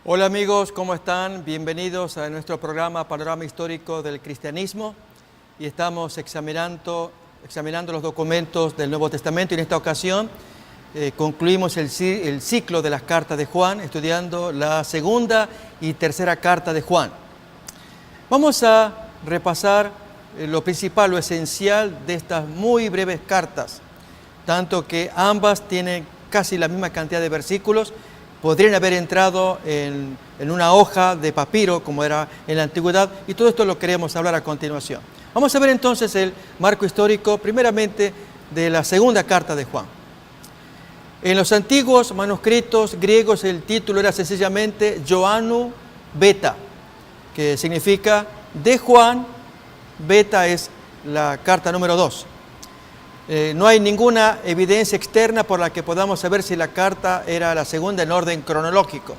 Hola amigos, ¿cómo están? Bienvenidos a nuestro programa Panorama Histórico del Cristianismo y estamos examinando los documentos del Nuevo Testamento y en esta ocasión concluimos el ciclo de las cartas de Juan estudiando la segunda y tercera carta de Juan. Vamos a repasar lo principal, lo esencial de estas muy breves cartas, tanto que ambas tienen casi la misma cantidad de versículos. Podrían haber entrado en una hoja de papiro, como era en la antigüedad, y todo esto lo queremos hablar a continuación. Vamos a ver entonces el marco histórico, primeramente, de la segunda carta de Juan. En los antiguos manuscritos griegos el título era sencillamente Ioannou Beta, que significa de Juan, Beta es la carta número 2. No hay ninguna evidencia externa por la que podamos saber si la carta era la segunda en orden cronológico.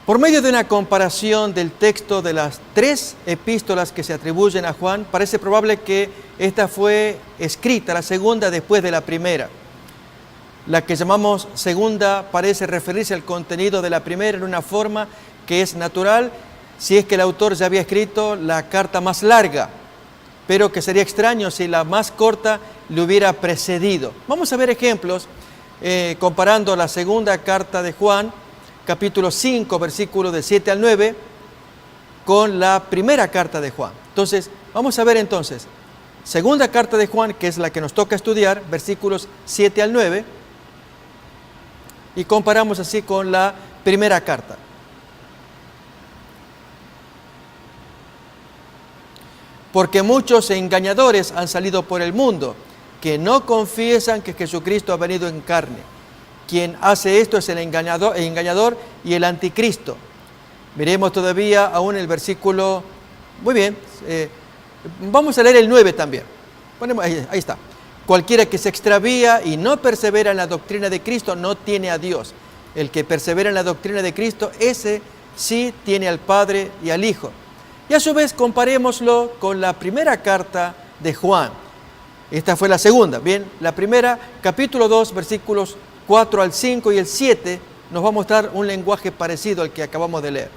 Por medio de una comparación del texto de las tres epístolas que se atribuyen a Juan, parece probable que esta fue escrita, la segunda, después de la primera. La que llamamos segunda parece referirse al contenido de la primera en una forma que es natural, si es que el autor ya había escrito la carta más larga, pero que sería extraño si la más corta le hubiera precedido. Vamos a ver ejemplos comparando la segunda carta de Juan, capítulo 5, versículos del 7 al 9, con la primera carta de Juan. Entonces, vamos a ver entonces, segunda carta de Juan, que es la que nos toca estudiar, versículos 7 al 9, y comparamos así con la primera carta. Porque muchos engañadores han salido por el mundo, que no confiesan que Jesucristo ha venido en carne. Quien hace esto es el engañador y el anticristo. Miremos todavía aún el versículo, muy bien, vamos a leer el 9 también. Ahí está. Cualquiera que se extravía y no persevera en la doctrina de Cristo no tiene a Dios. El que persevera en la doctrina de Cristo, ese sí tiene al Padre y al Hijo. Y a su vez comparémoslo con la primera carta de Juan. Esta fue la segunda. Bien, la primera, capítulo 2, versículos 4 al 5 y el 7, nos va a mostrar un lenguaje parecido al que acabamos de leer.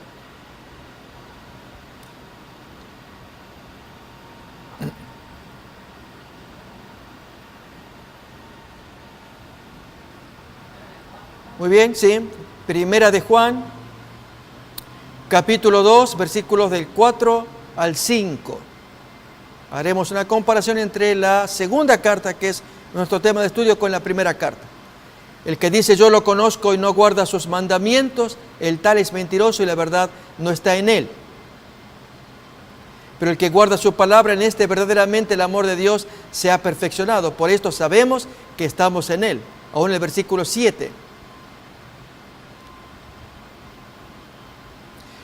Muy bien, sí. Primera de Juan, capítulo 2, versículos del 4 al 5. Haremos una comparación entre la segunda carta, que es nuestro tema de estudio, con la primera carta. El que dice yo lo conozco y no guarda sus mandamientos, el tal es mentiroso y la verdad no está en él. Pero el que guarda su palabra, en este verdaderamente el amor de Dios se ha perfeccionado. Por esto sabemos que estamos en él. Aún en el versículo 7.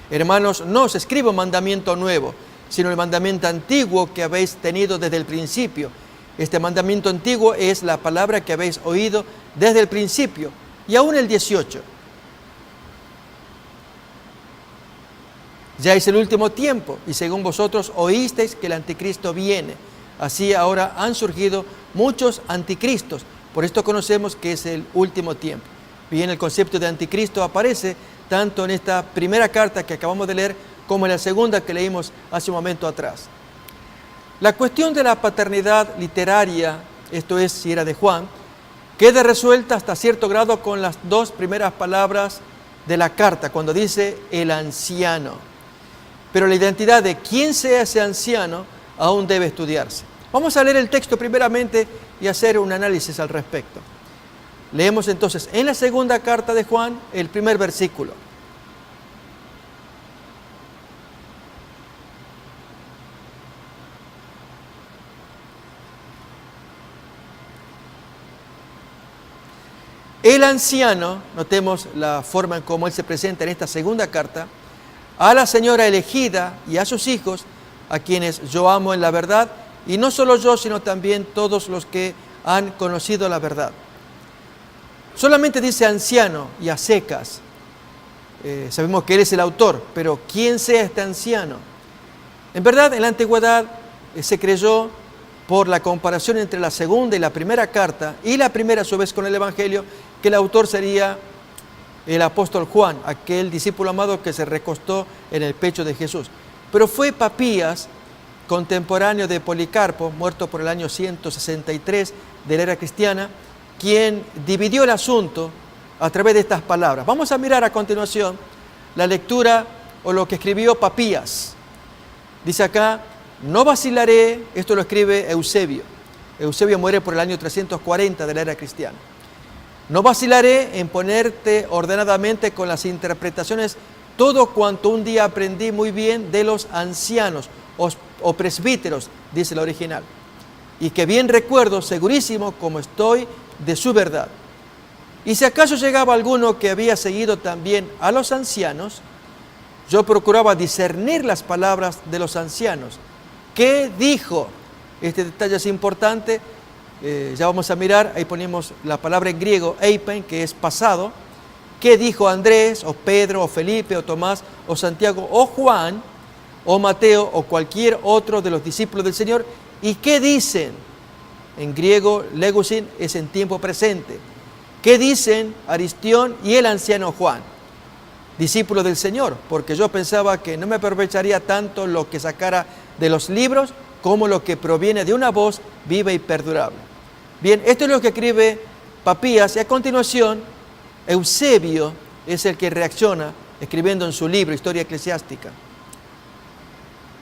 Hermanos, no os escribo mandamiento nuevo, sino el mandamiento antiguo que habéis tenido desde el principio. Este mandamiento antiguo es la palabra que habéis oído desde el principio. Y aún el 18. Ya es el último tiempo, y según vosotros oísteis que el anticristo viene. Así ahora han surgido muchos anticristos. Por esto conocemos que es el último tiempo. Bien, el concepto de anticristo aparece tanto en esta primera carta que acabamos de leer, como en la segunda que leímos hace un momento atrás. La cuestión de la paternidad literaria, esto es, si era de Juan, queda resuelta hasta cierto grado con las dos primeras palabras de la carta, cuando dice el anciano. Pero la identidad de quién sea ese anciano aún debe estudiarse. Vamos a leer el texto primeramente y hacer un análisis al respecto. Leemos entonces en la segunda carta de Juan el primer versículo. El anciano, notemos la forma en cómo él se presenta en esta segunda carta, a la señora elegida y a sus hijos, a quienes yo amo en la verdad, y no solo yo, sino también todos los que han conocido la verdad. Solamente dice anciano y a secas. Sabemos que él es el autor, pero ¿quién sea este anciano? En verdad, en la antigüedad se creyó, por la comparación entre la segunda y la primera carta, y la primera a su vez con el Evangelio, que el autor sería el apóstol Juan, aquel discípulo amado que se recostó en el pecho de Jesús. Pero fue Papías, contemporáneo de Policarpo, muerto por el año 163 de la era cristiana, quien dividió el asunto a través de estas palabras. Vamos a mirar a continuación la lectura o lo que escribió Papías. Dice acá: no vacilaré, esto lo escribe Eusebio. Eusebio muere por el año 340 de la era cristiana. No vacilaré en ponerte ordenadamente con las interpretaciones todo cuanto un día aprendí muy bien de los ancianos o presbíteros, dice el original, y que bien recuerdo, segurísimo como estoy, de su verdad. Y si acaso llegaba alguno que había seguido también a los ancianos, yo procuraba discernir las palabras de los ancianos. ¿Qué dijo? Este detalle es importante, ya vamos a mirar, ahí ponemos la palabra en griego, eipen, que es pasado. ¿Qué dijo Andrés, o Pedro, o Felipe, o Tomás, o Santiago, o Juan, o Mateo, o cualquier otro de los discípulos del Señor? ¿Y qué dicen? En griego, legusin es en tiempo presente. ¿Qué dicen Aristión y el anciano Juan, discípulos del Señor? Porque yo pensaba que no me aprovecharía tanto lo que sacara de los libros como lo que proviene de una voz viva y perdurable. Bien, esto es lo que escribe Papías, y a continuación Eusebio es el que reacciona escribiendo en su libro Historia Eclesiástica.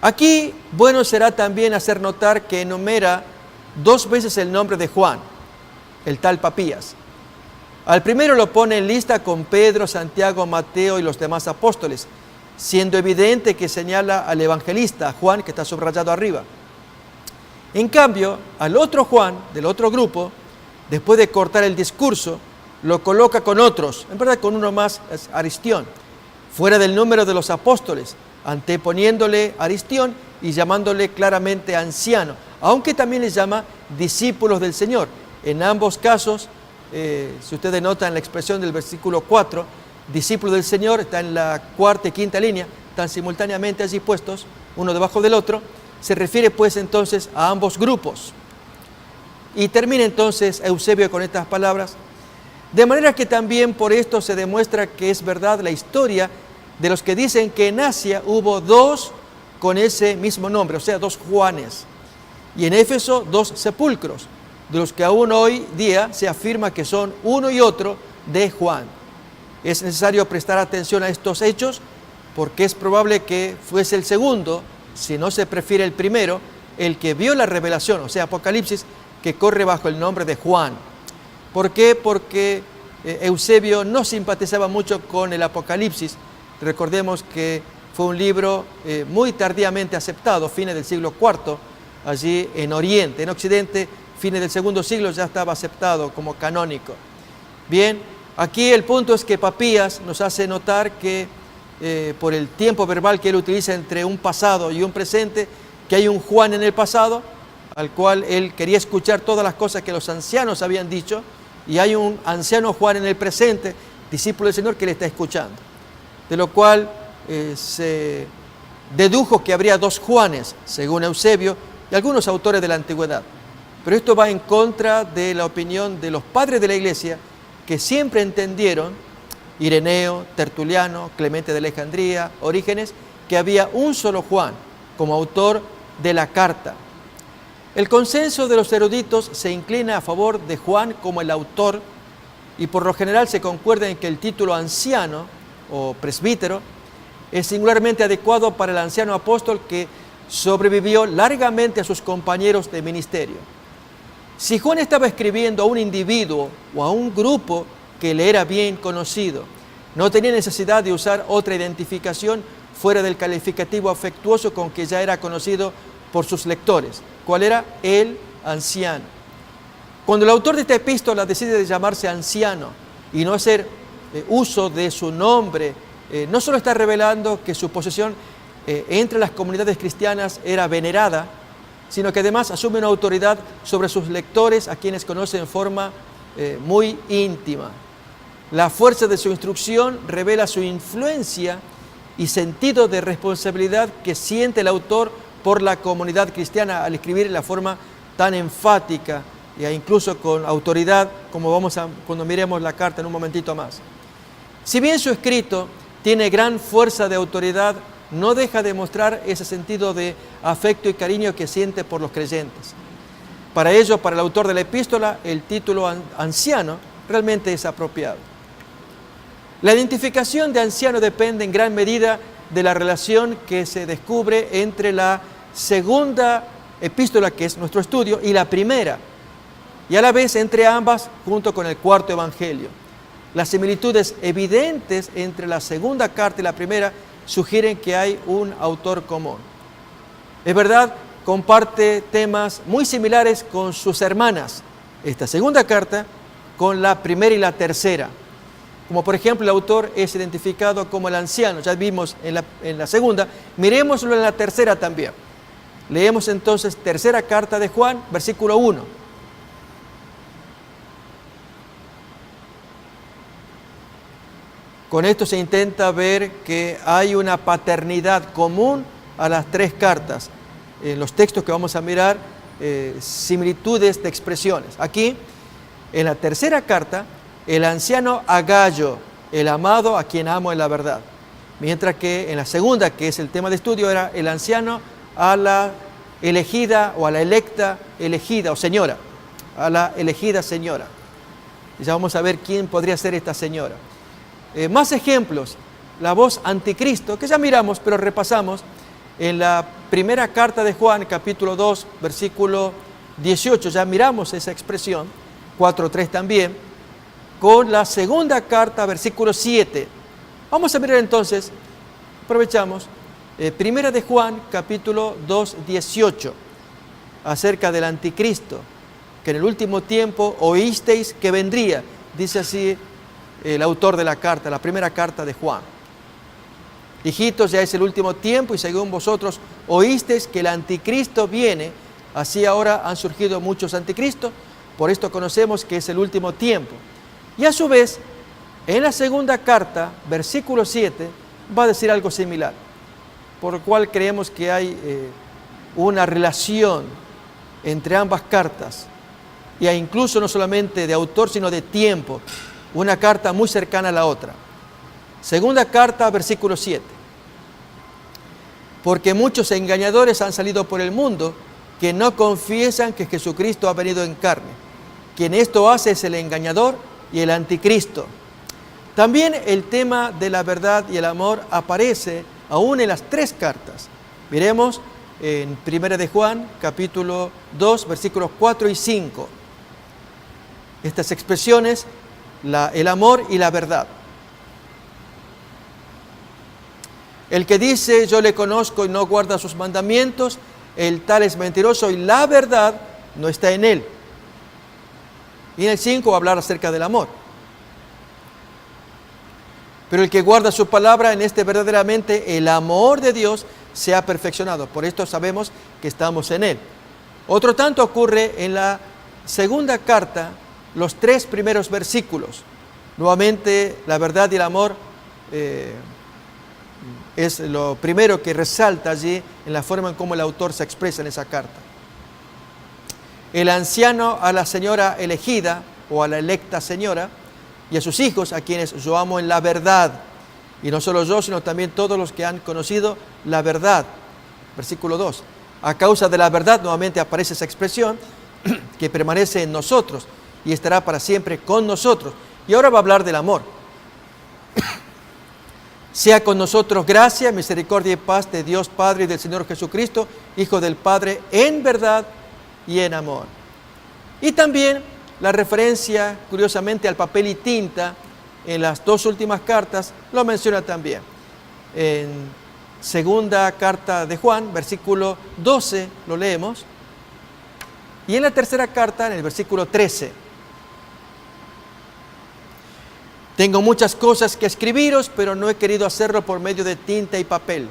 Aquí bueno será también hacer notar que enumera 2 veces el nombre de Juan, el tal Papías. Al primero lo pone en lista con Pedro, Santiago, Mateo y los demás apóstoles, siendo evidente que señala al evangelista, Juan, que está subrayado arriba. En cambio, al otro Juan, del otro grupo, después de cortar el discurso, lo coloca con otros, en verdad con uno más, es Aristión, fuera del número de los apóstoles, anteponiéndole Aristión y llamándole claramente anciano, aunque también les llama discípulos del Señor. En ambos casos, si ustedes notan la expresión del versículo 4, discípulo del Señor, está en la 4ª y 5ª línea, están simultáneamente allí puestos, uno debajo del otro, se refiere pues entonces a ambos grupos. Y termina entonces Eusebio con estas palabras: de manera que también por esto se demuestra que es verdad la historia de los que dicen que en Asia hubo 2 con ese mismo nombre, o sea, 2 Juanes, y en Éfeso 2 sepulcros, de los que aún hoy día se afirma que son uno y otro de Juan. Es necesario prestar atención a estos hechos porque es probable que fuese el segundo, si no se prefiere el primero, el que vio la revelación, o sea, Apocalipsis, que corre bajo el nombre de Juan. ¿Por qué? Porque Eusebio no simpatizaba mucho con el Apocalipsis. Recordemos que fue un libro muy tardíamente aceptado, fines del siglo IV, allí en Oriente. En Occidente, fines del segundo siglo ya estaba aceptado como canónico. Bien, aquí el punto es que Papías nos hace notar que por el tiempo verbal que él utiliza entre un pasado y un presente, que hay un Juan en el pasado, al cual él quería escuchar todas las cosas que los ancianos habían dicho, y hay un anciano Juan en el presente, discípulo del Señor, que le está escuchando. De lo cual se dedujo que habría 2 Juanes, según Eusebio y algunos autores de la antigüedad. Pero esto va en contra de la opinión de los padres de la Iglesia, que siempre entendieron, Ireneo, Tertuliano, Clemente de Alejandría, Orígenes, que había un solo Juan como autor de la carta. El consenso de los eruditos se inclina a favor de Juan como el autor, y por lo general se concuerda en que el título anciano o presbítero es singularmente adecuado para el anciano apóstol que sobrevivió largamente a sus compañeros de ministerio. Si Juan estaba escribiendo a un individuo o a un grupo que le era bien conocido, no tenía necesidad de usar otra identificación fuera del calificativo afectuoso con que ya era conocido por sus lectores. ¿Cuál era? El anciano. Cuando el autor de esta epístola decide llamarse anciano y no hacer uso de su nombre, no solo está revelando que su posesión entre las comunidades cristianas era venerada, sino que además asume una autoridad sobre sus lectores, a quienes conoce en forma muy íntima. La fuerza de su instrucción revela su influencia y sentido de responsabilidad que siente el autor por la comunidad cristiana al escribir en la forma tan enfática e incluso con autoridad, como cuando miremos la carta en un momentito más. Si bien su escrito tiene gran fuerza de autoridad, no deja de mostrar ese sentido de afecto y cariño que siente por los creyentes. Para ello, para el autor de la epístola, el título anciano realmente es apropiado. La identificación de anciano depende en gran medida de la relación que se descubre entre la segunda epístola, que es nuestro estudio, y la primera, y a la vez entre ambas junto con el cuarto evangelio. Las similitudes evidentes entre la segunda carta y la primera sugieren que hay un autor común. Es verdad, comparte temas muy similares con sus hermanas, esta segunda carta con la primera y la tercera. Como por ejemplo el autor es identificado como el anciano, ya vimos en la segunda, miremoslo en la tercera también. Leemos entonces tercera carta de Juan, versículo 1. Con esto se intenta ver que hay una paternidad común a las tres cartas. En los textos que vamos a mirar, similitudes de expresiones. Aquí, en la tercera carta, el anciano a Gayo, el amado a quien amo en la verdad. Mientras que en la segunda, que es el tema de estudio, era el anciano a la elegida o a la electa elegida o señora, a la elegida señora. Y ya vamos a ver quién podría ser esta señora. Más ejemplos, la voz anticristo, que ya miramos, pero repasamos, en la primera carta de Juan, capítulo 2, versículo 18, ya miramos esa expresión, 4:3 también, con la segunda carta, versículo 7. Vamos a mirar entonces, aprovechamos, primera de Juan, capítulo 2, 18, acerca del anticristo, que en el último tiempo oísteis que vendría, dice así el autor de la carta, la primera carta de Juan. Hijitos, ya es el último tiempo y según vosotros oísteis que el anticristo viene, así ahora han surgido muchos anticristos, por esto conocemos que es el último tiempo. Y a su vez, en la segunda carta, versículo 7, va a decir algo similar, por lo cual creemos que hay una relación entre ambas cartas, y incluso no solamente de autor, sino de tiempo, una carta muy cercana a la otra. Segunda carta, versículo 7. Porque muchos engañadores han salido por el mundo que no confiesan que Jesucristo ha venido en carne. Quien esto hace es el engañador y el anticristo. También el tema de la verdad y el amor aparece aún en las tres cartas. Miremos en 1 de Juan, capítulo 2, versículos 4 y 5. Estas expresiones, el amor y la verdad. El que dice yo le conozco y no guarda sus mandamientos, el tal es mentiroso y la verdad no está en él. Y en el 5 va a hablar acerca del amor. Pero el que guarda su palabra, en este verdaderamente el amor de Dios se ha perfeccionado. Por esto sabemos que estamos en él. Otro tanto ocurre en la segunda carta, los 3 primeros versículos. Nuevamente la verdad y el amor es lo primero que resalta allí en la forma en cómo el autor se expresa en esa carta. El anciano a la señora elegida o a la electa señora y a sus hijos, a quienes yo amo en la verdad. Y no solo yo, sino también todos los que han conocido la verdad. Versículo 2. A causa de la verdad, nuevamente aparece esa expresión, que permanece en nosotros y estará para siempre con nosotros. Y ahora va a hablar del amor. Sea con nosotros gracia, misericordia y paz de Dios Padre y del Señor Jesucristo, Hijo del Padre, en verdad y en amor. Y también la referencia, curiosamente, al papel y tinta en las 2 últimas cartas, lo menciona también. En segunda carta de Juan, versículo 12, lo leemos. Y en la tercera carta, en el versículo 13. Tengo muchas cosas que escribiros, pero no he querido hacerlo por medio de tinta y papel.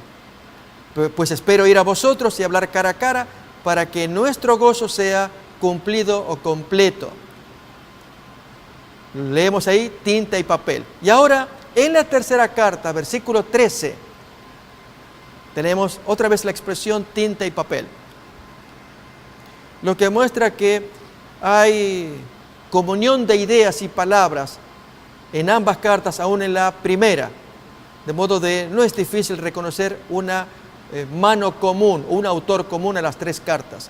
Pues espero ir a vosotros y hablar cara a cara para que nuestro gozo sea cumplido o completo. Leemos ahí tinta y papel. Y ahora, en la tercera carta, versículo 13, tenemos otra vez la expresión tinta y papel. Lo que muestra que hay comunión de ideas y palabras en ambas cartas, aún en la primera. De modo de no es difícil reconocer una mano común, un autor común a las tres cartas.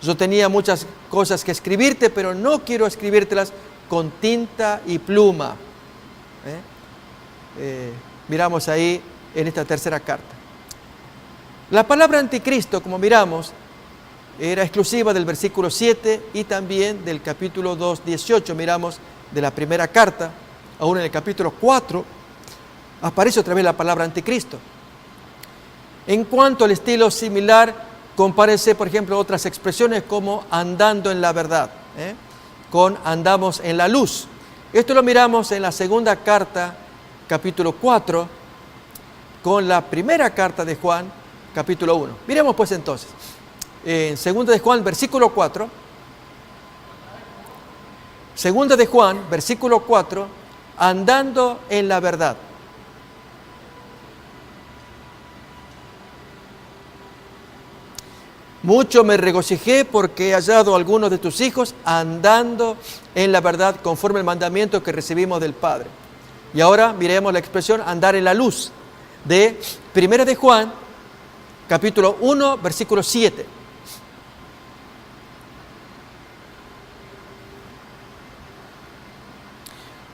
Yo tenía muchas cosas que escribirte, pero no quiero escribírtelas con tinta y pluma. Miramos ahí en esta tercera carta. La palabra anticristo, como miramos, era exclusiva del versículo 7 y también del capítulo 2, 18. Miramos de la primera carta, aún en el capítulo 4, aparece otra vez la palabra anticristo. En cuanto al estilo similar, compárese, por ejemplo, otras expresiones como andando en la verdad, con andamos en la luz. Esto lo miramos en la segunda carta, capítulo 4, con la primera carta de Juan, capítulo 1. Miremos pues entonces, en segunda de Juan, versículo 4, segunda de Juan, versículo 4, andando en la verdad. Mucho me regocijé porque he hallado a algunos de tus hijos andando en la verdad conforme al mandamiento que recibimos del Padre. Y ahora miremos la expresión andar en la luz de 1 de Juan, capítulo 1, versículo 7.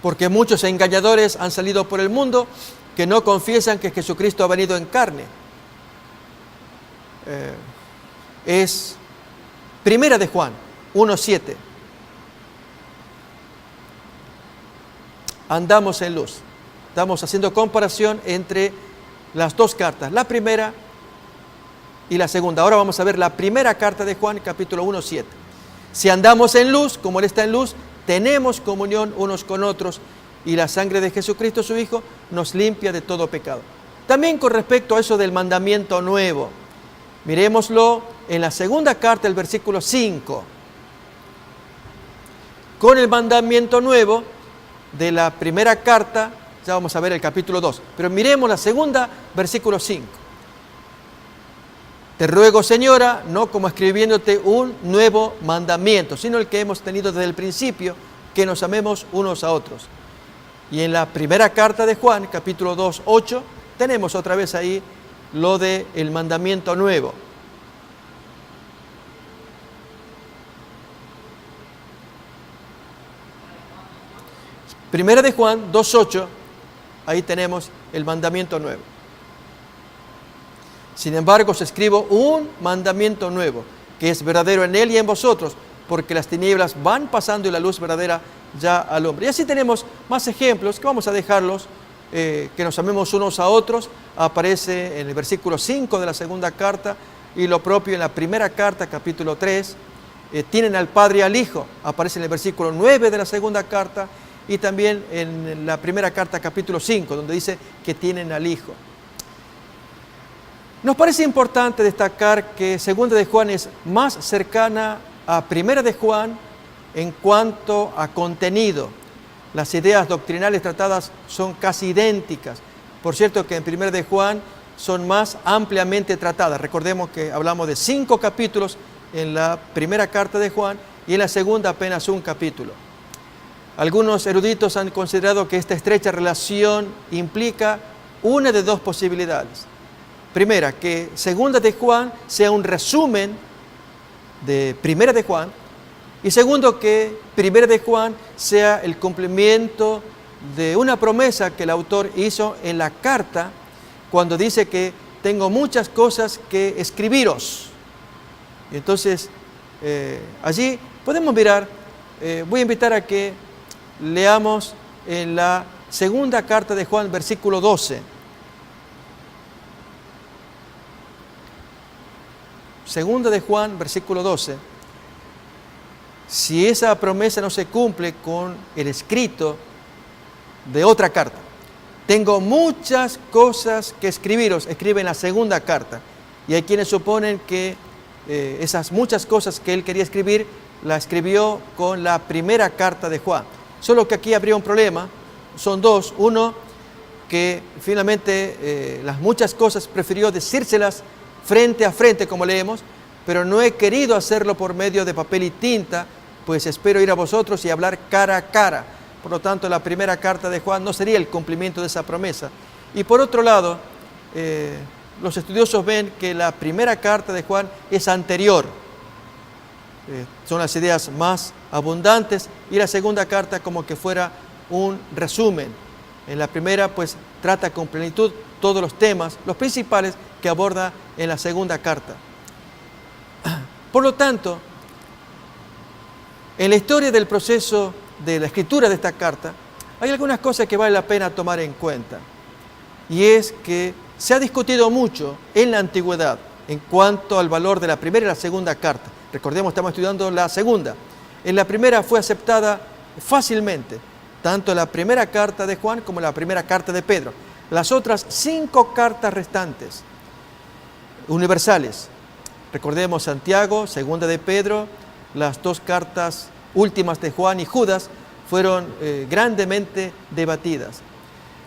Porque muchos engañadores han salido por el mundo que no confiesan que Jesucristo ha venido en carne. Es 1 de Juan 1:7. Andamos en luz. Estamos haciendo comparación entre las dos cartas, la primera y la segunda. Ahora vamos a ver la primera carta de Juan, capítulo 1:7. Si andamos en luz, como Él está en luz, tenemos comunión unos con otros y la sangre de Jesucristo, su Hijo, nos limpia de todo pecado. También con respecto a eso del mandamiento nuevo, miremoslo en la segunda carta, el versículo 5. Con el mandamiento nuevo de la primera carta, ya vamos a ver el capítulo 2, pero miremos la segunda, versículo 5. Te ruego, Señora, no como escribiéndote un nuevo mandamiento, sino el que hemos tenido desde el principio, que nos amemos unos a otros. Y en la primera carta de Juan, capítulo 2, 8, tenemos otra vez ahí lo del mandamiento nuevo. Primera de Juan 2:8, ahí tenemos el mandamiento nuevo. Sin embargo, os escribo un mandamiento nuevo, que es verdadero en él y en vosotros, porque las tinieblas van pasando y la luz verdadera ya alumbra. Y así tenemos más ejemplos, que vamos a dejarlos, que nos amemos unos a otros. Aparece en el versículo 5 de la segunda carta, y lo propio en la primera carta, capítulo 3. Tienen al Padre y al Hijo, aparece en el versículo 9 de la segunda carta, y también en la primera carta, capítulo 5, donde dice que tienen al Hijo. Nos parece importante destacar que segunda de Juan es más cercana a primera de Juan en cuanto a contenido. Las ideas doctrinales tratadas son casi idénticas. Por cierto que en primera de Juan son más ampliamente tratadas. Recordemos que hablamos de 5 capítulos en la primera carta de Juan y en la segunda apenas un capítulo. Algunos eruditos han considerado que esta estrecha relación implica una de dos posibilidades. Primera, que segunda de Juan sea un resumen de primera de Juan, y segundo, que primera de Juan sea el cumplimiento de una promesa que el autor hizo en la carta cuando dice que tengo muchas cosas que escribiros. Y entonces, allí podemos mirar, voy a invitar a que leamos en la segunda carta de Juan, versículo 12. Segunda de Juan, versículo 12. Si esa promesa no se cumple con el escrito de otra carta. Tengo muchas cosas que escribiros, escribe en la segunda carta. Y hay quienes suponen que esas muchas cosas que él quería escribir, la escribió con la primera carta de Juan. Solo que aquí habría un problema, son dos. Uno, que finalmente las muchas cosas prefirió decírselas frente a frente, como leemos, pero no he querido hacerlo por medio de papel y tinta, pues espero ir a vosotros y hablar cara a cara, Por lo tanto, la primera carta de Juan no sería el cumplimiento de esa promesa. Y por otro lado, los estudiosos ven que la primera carta de Juan es anterior. Son las ideas más abundantes, y la segunda carta como que fuera un resumen. En la primera, pues, trata con plenitud todos los temas, los principales que aborda en la segunda carta. Por lo tanto, en la historia del proceso de la escritura de esta carta, hay algunas cosas que vale la pena tomar en cuenta. Y es que se ha discutido mucho en la antigüedad en cuanto al valor de la primera y la segunda carta. Recordemos, estamos estudiando la segunda. En la primera fue aceptada fácilmente, tanto la primera carta de Juan como la primera carta de Pedro. Las otras 5 cartas restantes, universales, recordemos Santiago, segunda de Pedro, las 2 cartas últimas de Juan y Judas, fueron grandemente debatidas.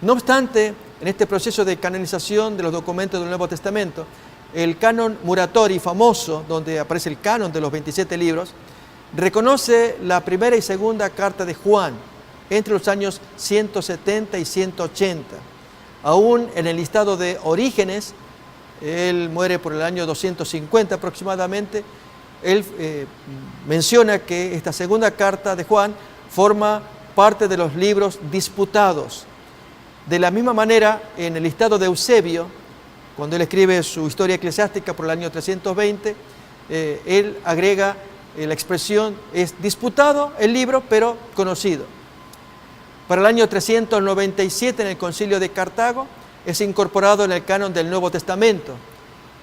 No obstante, en este proceso de canonización de los documentos del Nuevo Testamento, el canon Muratori famoso, donde aparece el canon de los 27 libros, reconoce la primera y segunda carta de Juan entre los años 170 y 180. Aún en el listado de Orígenes, él muere por el año 250 aproximadamente, él menciona que esta segunda carta de Juan forma parte de los libros disputados. De la misma manera, en el listado de Eusebio, cuando él escribe su historia eclesiástica por el año 320, él agrega la expresión, es disputado el libro, pero conocido. Para el año 397, en el Concilio de Cartago, es incorporado en el canon del Nuevo Testamento.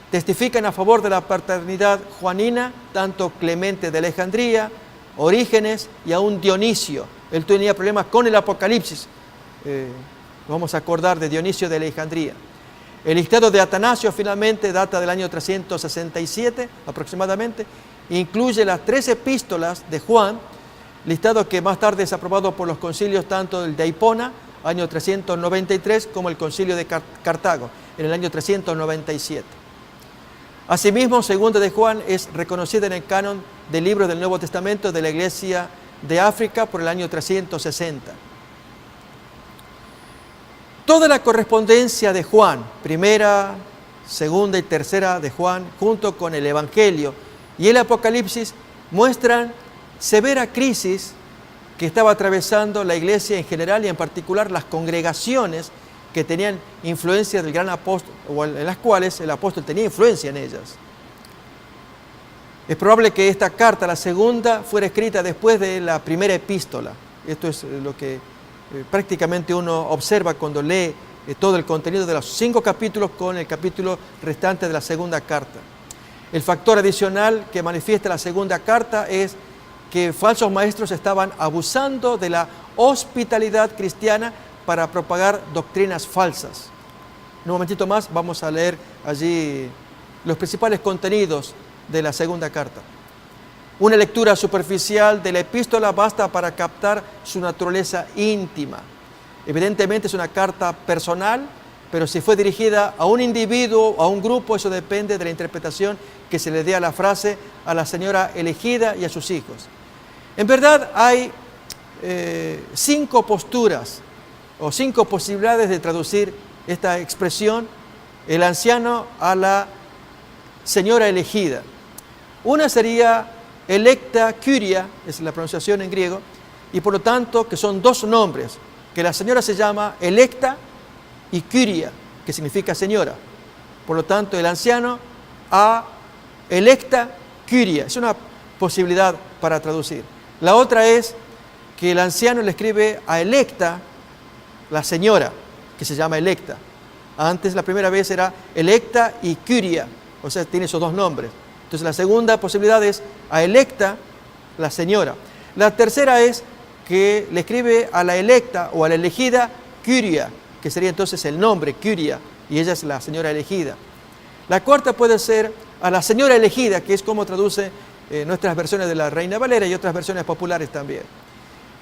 Testifican a favor de la paternidad juanina tanto Clemente de Alejandría, Orígenes y aún Dionisio. Él tenía problemas con el Apocalipsis. Vamos a acordar de Dionisio de Alejandría. El listado de Atanasio finalmente data del año 367 aproximadamente. Incluye las 3 epístolas de Juan, listado que más tarde es aprobado por los concilios tanto el de Hipona, año 393, como el concilio de Cartago, en el año 397. Asimismo, segunda de Juan es reconocida en el canon del libro del Nuevo Testamento de la Iglesia de África por el año 360. Toda la correspondencia de Juan, primera, segunda y tercera de Juan, junto con el Evangelio y el Apocalipsis, muestran severa crisis que estaba atravesando la iglesia en general y en particular las congregaciones que tenían influencia del gran apóstol, o en las cuales el apóstol tenía influencia en ellas. Es probable que esta carta, la segunda, fuera escrita después de la primera epístola. Esto es lo que prácticamente uno observa cuando lee todo el contenido de los 5 capítulos con el capítulo restante de la segunda carta. El factor adicional que manifiesta la segunda carta es que falsos maestros estaban abusando de la hospitalidad cristiana para propagar doctrinas falsas. En un momentito más vamos a leer allí los principales contenidos de la segunda carta. Una lectura superficial de la epístola basta para captar su naturaleza íntima. Evidentemente es una carta personal, pero si fue dirigida a un individuo o a un grupo, eso depende de la interpretación que se le dé a la frase a la señora elegida y a sus hijos. En verdad hay 5 posturas o 5 posibilidades de traducir esta expresión, el anciano a la señora elegida. Una sería electa curia, es la pronunciación en griego, y por lo tanto que son 2 nombres, que la señora se llama electa y curia, que significa señora. Por lo tanto, el anciano a electa curia, es una posibilidad para traducir. La otra es que el anciano le escribe a electa, la señora, que se llama electa. Antes, la primera vez era electa y curia, o sea, tiene esos 2 nombres. Entonces, la segunda posibilidad es a electa, la señora. La tercera es que le escribe a la electa o a la elegida curia, que sería entonces el nombre, curia, y ella es la señora elegida. La cuarta puede ser a la señora elegida, que es como traduce nuestras versiones de la Reina Valera y otras versiones populares también.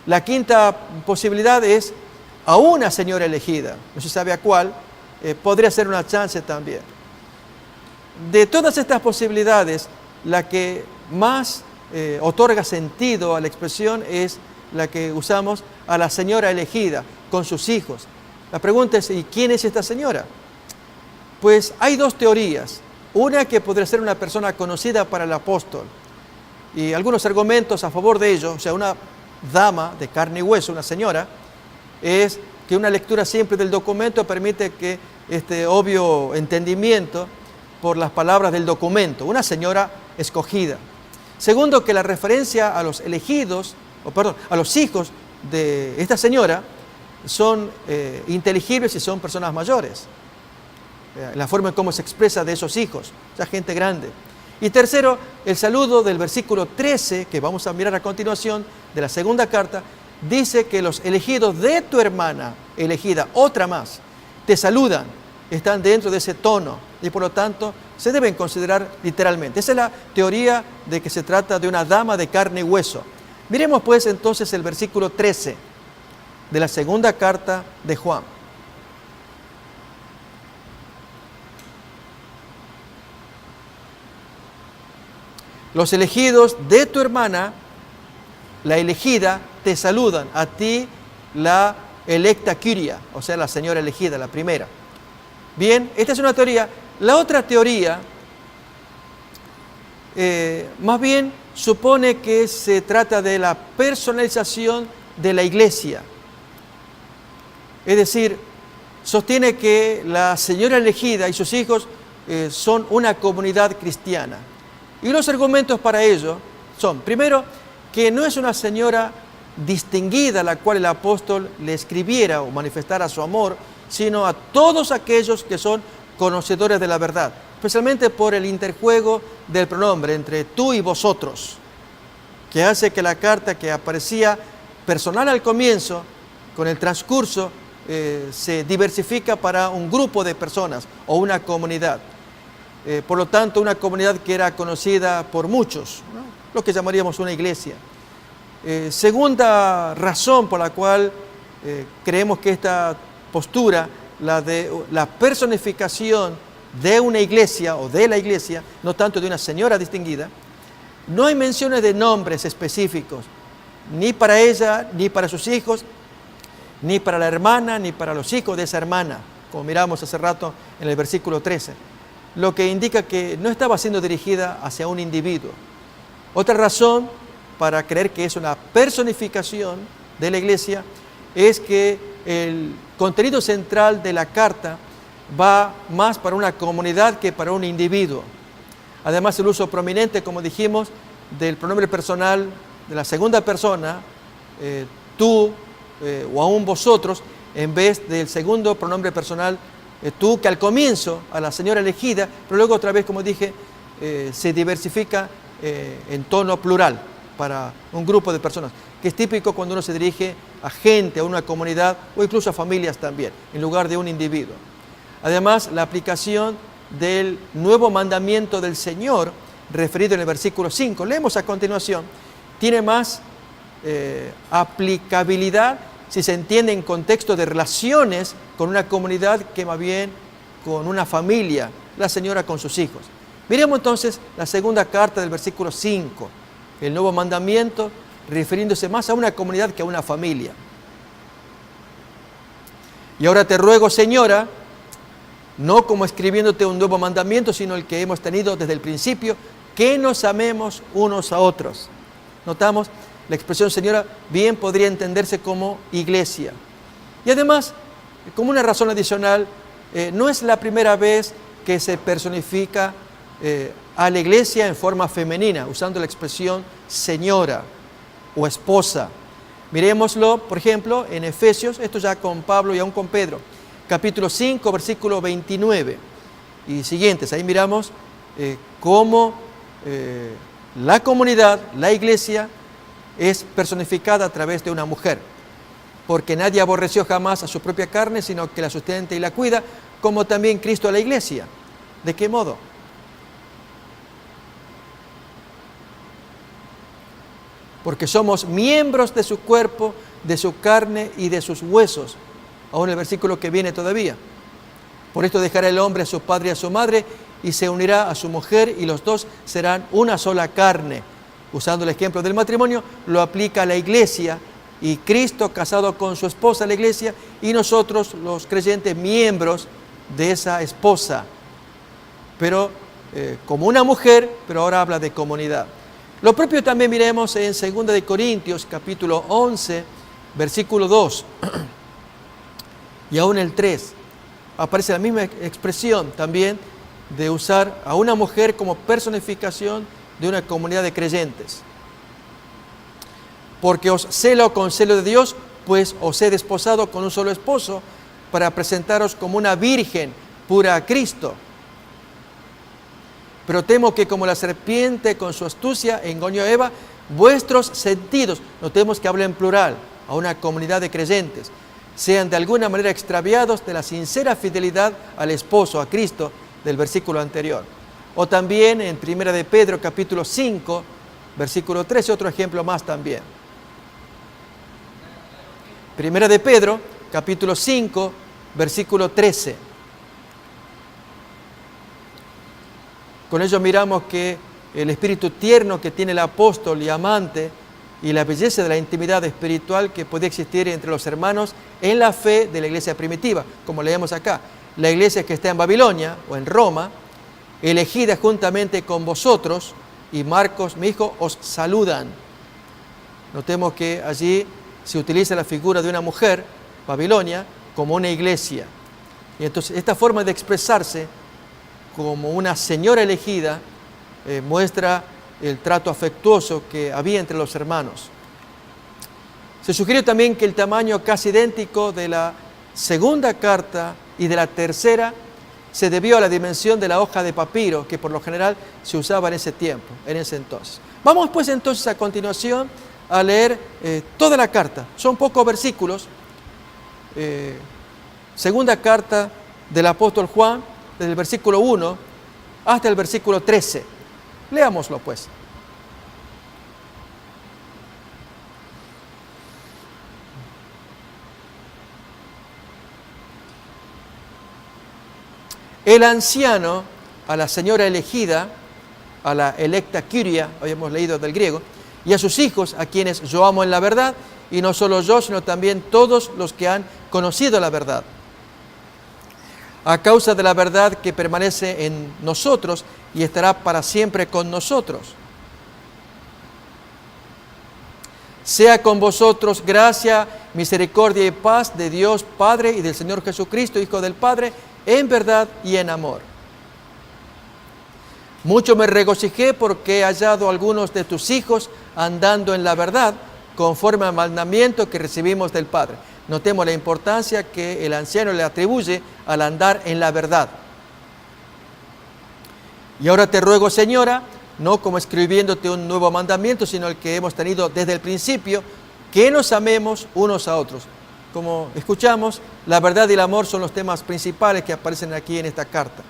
La quinta posibilidad es a una señora elegida, no se sabe a cuál, podría ser una chance también. De todas estas posibilidades, la que más otorga sentido a la expresión es la que usamos a la señora elegida con sus hijos. La pregunta es, ¿y quién es esta señora? Pues hay dos teorías. Una que podría ser una persona conocida para el apóstol. Y algunos argumentos a favor de ello, o sea, una dama de carne y hueso, una señora, es que una lectura simple del documento permite que este obvio entendimiento por las palabras del documento, una señora escogida. Segundo, que la referencia a los elegidos, a los hijos de esta señora son inteligibles y son personas mayores. La forma en cómo se expresa de esos hijos, o sea, gente grande. Y tercero, el saludo del versículo 13, que vamos a mirar a continuación, de la segunda carta, dice que los elegidos de tu hermana elegida, otra más, te saludan, están dentro de ese tono y por lo tanto se deben considerar literalmente. Esa es la teoría de que se trata de una dama de carne y hueso. Miremos pues entonces el versículo 13 de la segunda carta de Juan. Los elegidos de tu hermana, la elegida, te saludan. A ti, la electa Kyria, o sea, la señora elegida, la primera. Bien, esta es una teoría. La otra teoría, más bien, supone que se trata de la personalización de la iglesia. Es decir, sostiene que la señora elegida y sus hijos son una comunidad cristiana. Y los argumentos para ello son, primero, que no es una señora distinguida a la cual el apóstol le escribiera o manifestara su amor, sino a todos aquellos que son conocedores de la verdad, especialmente por el interjuego del pronombre entre tú y vosotros, que hace que la carta que aparecía personal al comienzo, con el transcurso, se diversifica para un grupo de personas o una comunidad. Por lo tanto, una comunidad que era conocida por muchos, ¿no? Lo que llamaríamos una iglesia. Segunda razón por la cual creemos que esta postura, la de la personificación de una iglesia o de la iglesia, no tanto de una señora distinguida, no hay menciones de nombres específicos, ni para ella, ni para sus hijos, ni para la hermana, ni para los hijos de esa hermana, como miramos hace rato en el versículo 13. Lo que indica que no estaba siendo dirigida hacia un individuo. Otra razón para creer que es una personificación de la iglesia es que el contenido central de la carta va más para una comunidad que para un individuo. Además, el uso prominente, como dijimos, del pronombre personal de la segunda persona, tú o aún vosotros, en vez del segundo pronombre personal tú, que al comienzo a la señora elegida, pero luego otra vez, como dije, se diversifica en tono plural para un grupo de personas, que es típico cuando uno se dirige a gente, a una comunidad o incluso a familias también, en lugar de un individuo. Además, la aplicación del nuevo mandamiento del Señor, referido en el versículo 5, leemos a continuación, tiene más aplicabilidad si se entiende en contexto de relaciones con una comunidad que más bien con una familia, la señora con sus hijos. Miremos entonces la segunda carta del versículo 5, el nuevo mandamiento refiriéndose más a una comunidad que a una familia. Y ahora te ruego, señora, no como escribiéndote un nuevo mandamiento, sino el que hemos tenido desde el principio, que nos amemos unos a otros. Notamos, la expresión señora bien podría entenderse como iglesia. Y además, como una razón adicional, no es la primera vez que se personifica a la iglesia en forma femenina, usando la expresión señora o esposa. Miremoslo, por ejemplo, en Efesios, esto ya con Pablo y aún con Pedro, capítulo 5, versículo 29 y siguientes. Ahí miramos cómo la comunidad, la iglesia, es personificada a través de una mujer. Porque nadie aborreció jamás a su propia carne, sino que la sustenta y la cuida, como también Cristo a la iglesia. ¿De qué modo? Porque somos miembros de su cuerpo, de su carne y de sus huesos. Aún el versículo que viene todavía. Por esto dejará el hombre a su padre y a su madre y se unirá a su mujer y los dos serán una sola carne. Usando el ejemplo del matrimonio, lo aplica a la iglesia y Cristo casado con su esposa, la iglesia, y nosotros los creyentes miembros de esa esposa, pero como una mujer, pero ahora habla de comunidad. Lo propio también miremos en 2 de Corintios, capítulo 11, versículo 2, y aún el 3, aparece la misma expresión también de usar a una mujer como personificación de una comunidad de creyentes. Porque os celo con celo de Dios, pues os he desposado con un solo esposo, para presentaros como una virgen pura a Cristo. Pero temo que como la serpiente con su astucia engañó a Eva, vuestros sentidos, notemos que habla en plural, a una comunidad de creyentes, sean de alguna manera extraviados de la sincera fidelidad al esposo, a Cristo, del versículo anterior. O también en 1 de Pedro, capítulo 5, versículo 13, otro ejemplo más también. 1 de Pedro, capítulo 5, versículo 13. Con ello miramos que el espíritu tierno que tiene el apóstol y amante y la belleza de la intimidad espiritual que podía existir entre los hermanos en la fe de la iglesia primitiva, como leemos acá. La iglesia que está en Babilonia o en Roma, elegida juntamente con vosotros, y Marcos, mi hijo, os saludan. Notemos que allí se utiliza la figura de una mujer, Babilonia, como una iglesia. Y entonces esta forma de expresarse como una señora elegida muestra el trato afectuoso que había entre los hermanos. Se sugirió también que el tamaño casi idéntico de la segunda carta y de la tercera se debió a la dimensión de la hoja de papiro que por lo general se usaba en ese tiempo, en ese entonces. Vamos pues entonces a continuación a leer toda la carta. Son pocos versículos. Segunda carta del apóstol Juan, desde el versículo 1 hasta el versículo 13. Leámoslo pues. El anciano a la señora elegida, a la electa Kyria, habíamos leído del griego, y a sus hijos, a quienes yo amo en la verdad, y no solo yo, sino también todos los que han conocido la verdad. A causa de la verdad que permanece en nosotros y estará para siempre con nosotros. Sea con vosotros gracia, misericordia y paz de Dios Padre y del Señor Jesucristo, Hijo del Padre, en verdad y en amor. Mucho me regocijé porque he hallado a algunos de tus hijos andando en la verdad, conforme al mandamiento que recibimos del Padre. Notemos la importancia que el anciano le atribuye al andar en la verdad. Y ahora te ruego, señora, no como escribiéndote un nuevo mandamiento, sino el que hemos tenido desde el principio, que nos amemos unos a otros. Como escuchamos, la verdad y el amor son los temas principales que aparecen aquí en esta carta.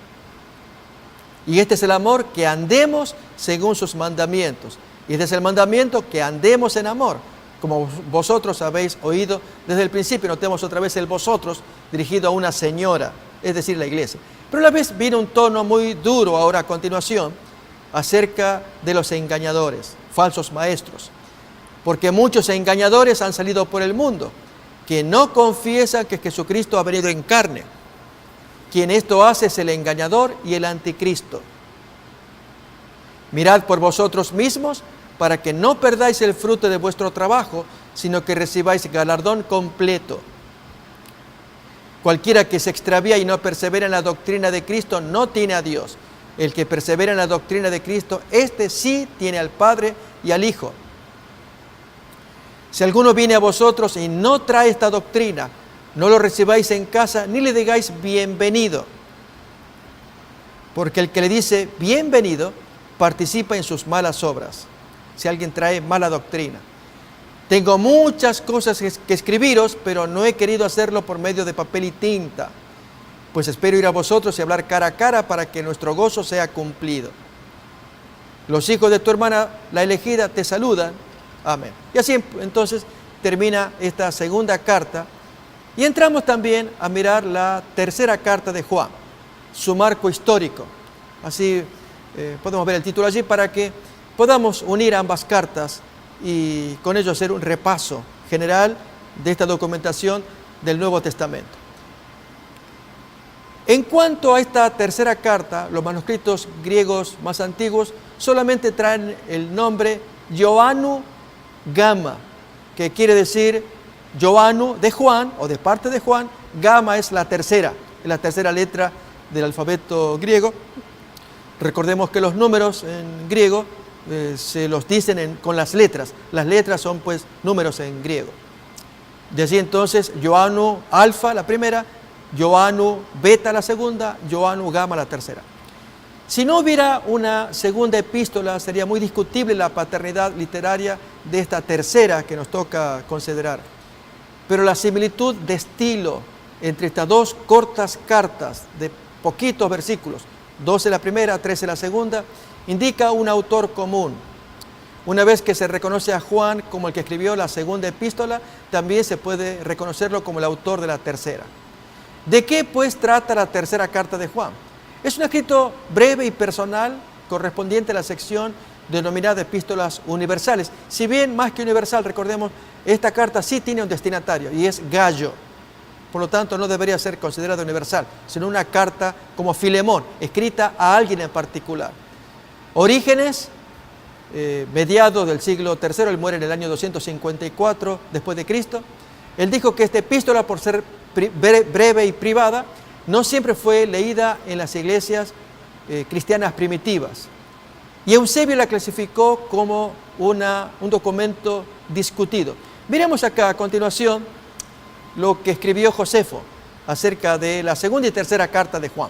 Y este es el amor, que andemos según sus mandamientos. Y este es el mandamiento, que andemos en amor, como vosotros habéis oído desde el principio. Notemos otra vez el vosotros dirigido a una señora, es decir, la iglesia. Pero a la vez viene un tono muy duro ahora a continuación acerca de los engañadores, falsos maestros. Porque muchos engañadores han salido por el mundo, que no confiesan que Jesucristo ha venido en carne. Quien esto hace es el engañador y el anticristo. Mirad por vosotros mismos para que no perdáis el fruto de vuestro trabajo, sino que recibáis galardón completo. Cualquiera que se extravía y no persevera en la doctrina de Cristo no tiene a Dios. El que persevera en la doctrina de Cristo, este sí tiene al Padre y al Hijo. Si alguno viene a vosotros y no trae esta doctrina, no lo recibáis en casa ni le digáis bienvenido. Porque el que le dice bienvenido participa en sus malas obras. Si alguien trae mala doctrina. Tengo muchas cosas que escribiros, pero no he querido hacerlo por medio de papel y tinta, pues espero ir a vosotros y hablar cara a cara para que nuestro gozo sea cumplido. Los hijos de tu hermana, la elegida, te saludan. Amén. Y así entonces termina esta segunda carta. Y entramos también a mirar la tercera carta de Juan, su marco histórico. Así podemos ver el título allí para que podamos unir ambas cartas y con ello hacer un repaso general de esta documentación del Nuevo Testamento. En cuanto a esta tercera carta, los manuscritos griegos más antiguos solamente traen el nombre Ioannu Gamma, que quiere decir Ioannu de Juan o de parte de Juan. Gamma es la tercera letra del alfabeto griego. Recordemos que los números en griego se los dicen con las letras. Las letras son pues números en griego. De allí entonces Ioannu alfa la primera, Ioannu beta la segunda, Ioannu gamma la tercera. Si no hubiera una segunda epístola, sería muy discutible la paternidad literaria de esta tercera que nos toca considerar. Pero la similitud de estilo entre estas dos cortas cartas de poquitos versículos, 12 la primera, 13 la segunda, indica un autor común. Una vez que se reconoce a Juan como el que escribió la segunda epístola, también se puede reconocerlo como el autor de la tercera. ¿De qué pues trata la tercera carta de Juan? Es un escrito breve y personal correspondiente a la sección denominada epístolas universales. Si bien más que universal, recordemos, esta carta sí tiene un destinatario y es Gayo. Por lo tanto, no debería ser considerada universal, sino una carta como Filemón, escrita a alguien en particular. Orígenes, mediados del siglo III, él muere en el año 254 después de Cristo. Él dijo que esta epístola, por ser breve y privada, no siempre fue leída en las iglesias cristianas primitivas. Y Eusebio la clasificó como un documento discutido. Miremos acá a continuación lo que escribió Josefo acerca de la segunda y tercera carta de Juan.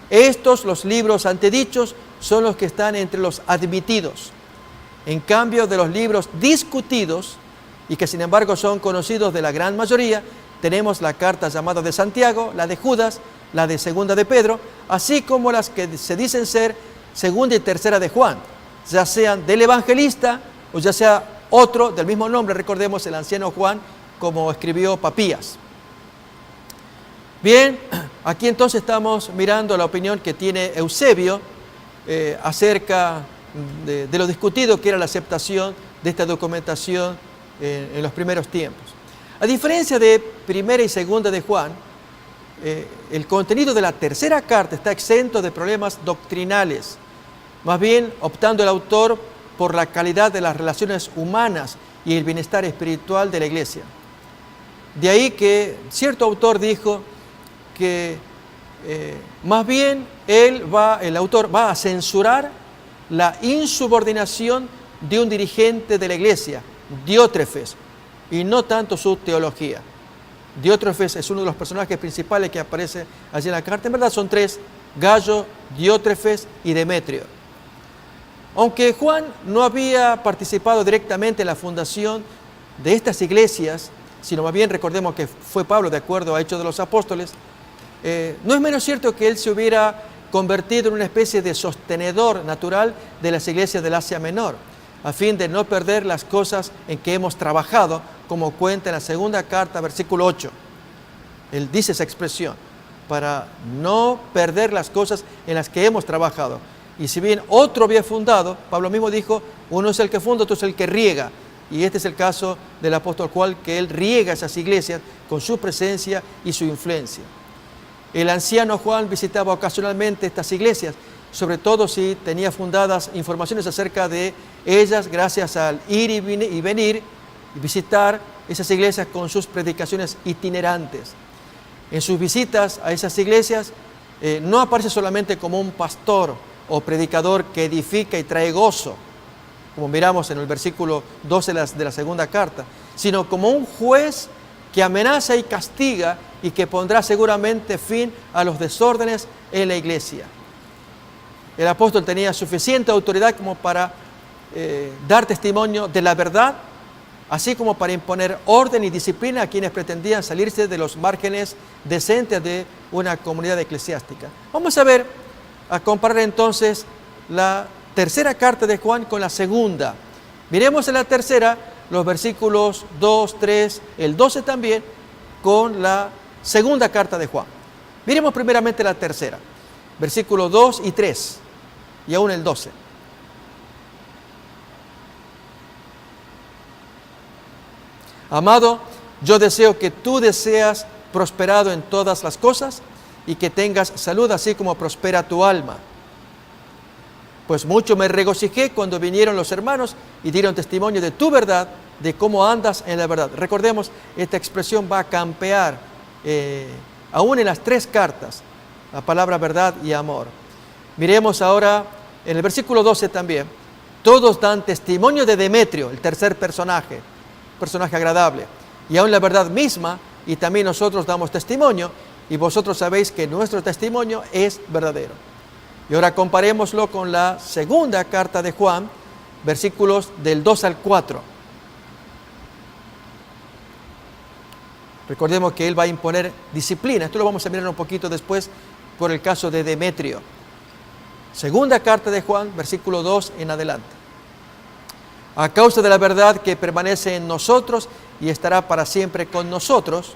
Estos, los libros antedichos, son los que están entre los admitidos. En cambio de los libros discutidos, y que sin embargo son conocidos de la gran mayoría, tenemos la carta llamada de Santiago, la de Judas, la de segunda de Pedro, así como las que se dicen ser segunda y tercera de Juan, ya sean del evangelista o ya sea otro del mismo nombre. Recordemos el anciano Juan, como escribió Papías. Bien, aquí entonces estamos mirando la opinión que tiene Eusebio acerca de lo discutido que era la aceptación de esta documentación en los primeros tiempos. A diferencia de primera y segunda de Juan, el contenido de la tercera carta está exento de problemas doctrinales, más bien optando el autor por la calidad de las relaciones humanas y el bienestar espiritual de la iglesia. De ahí que cierto autor dijo que más bien el autor va a censurar la insubordinación de un dirigente de la iglesia, Diótrefes, y no tanto su teología. Diótrefes es uno de los personajes principales que aparece allí en la carta. En verdad son tres: Gayo, Diótrefes y Demetrio. Aunque Juan no había participado directamente en la fundación de estas iglesias, sino más bien recordemos que fue Pablo de acuerdo a Hechos de los Apóstoles, no es menos cierto que él se hubiera convertido en una especie de sostenedor natural de las iglesias del Asia Menor, a fin de no perder las cosas en que hemos trabajado, como cuenta en la segunda carta, versículo 8. Él dice esa expresión, para no perder las cosas en las que hemos trabajado. Y si bien otro había fundado, Pablo mismo dijo, uno es el que funda, otro es el que riega. Y este es el caso del apóstol Juan, que él riega esas iglesias con su presencia y su influencia. El anciano Juan visitaba ocasionalmente estas iglesias, sobre todo si tenía fundadas informaciones acerca de ellas, gracias al ir y venir y visitar esas iglesias con sus predicaciones itinerantes. En sus visitas a esas iglesias no aparece solamente como un pastor o predicador que edifica y trae gozo, como miramos en el versículo 12 de la segunda carta, sino como un juez que amenaza y castiga y que pondrá seguramente fin a los desórdenes en la iglesia. El apóstol tenía suficiente autoridad como para dar testimonio de la verdad, así como para imponer orden y disciplina a quienes pretendían salirse de los márgenes decentes de una comunidad eclesiástica. Vamos a comparar entonces la tercera carta de Juan con la segunda. Miremos en la tercera los versículos 2, 3, el 12 también, con la segunda carta de Juan. Miremos primeramente la tercera, versículos 2 y 3, y aún el 12. Amado, yo deseo que tú seas prosperado en todas las cosas y que tengas salud así como prospera tu alma. Pues mucho me regocijé cuando vinieron los hermanos y dieron testimonio de tu verdad, de cómo andas en la verdad. Recordemos, esta expresión va a campear aún en las 3 cartas, la palabra verdad y amor. Miremos ahora en el versículo 12 también. Todos dan testimonio de Demetrio, el tercer personaje agradable, y aún la verdad misma, y también nosotros damos testimonio, y vosotros sabéis que nuestro testimonio es verdadero. Y ahora comparémoslo con la segunda carta de Juan, versículos del 2 al 4. Recordemos que él va a imponer disciplina. Esto lo vamos a mirar un poquito después por el caso de Demetrio. Segunda carta de Juan, versículo 2 en adelante. A causa de la verdad que permanece en nosotros y estará para siempre con nosotros,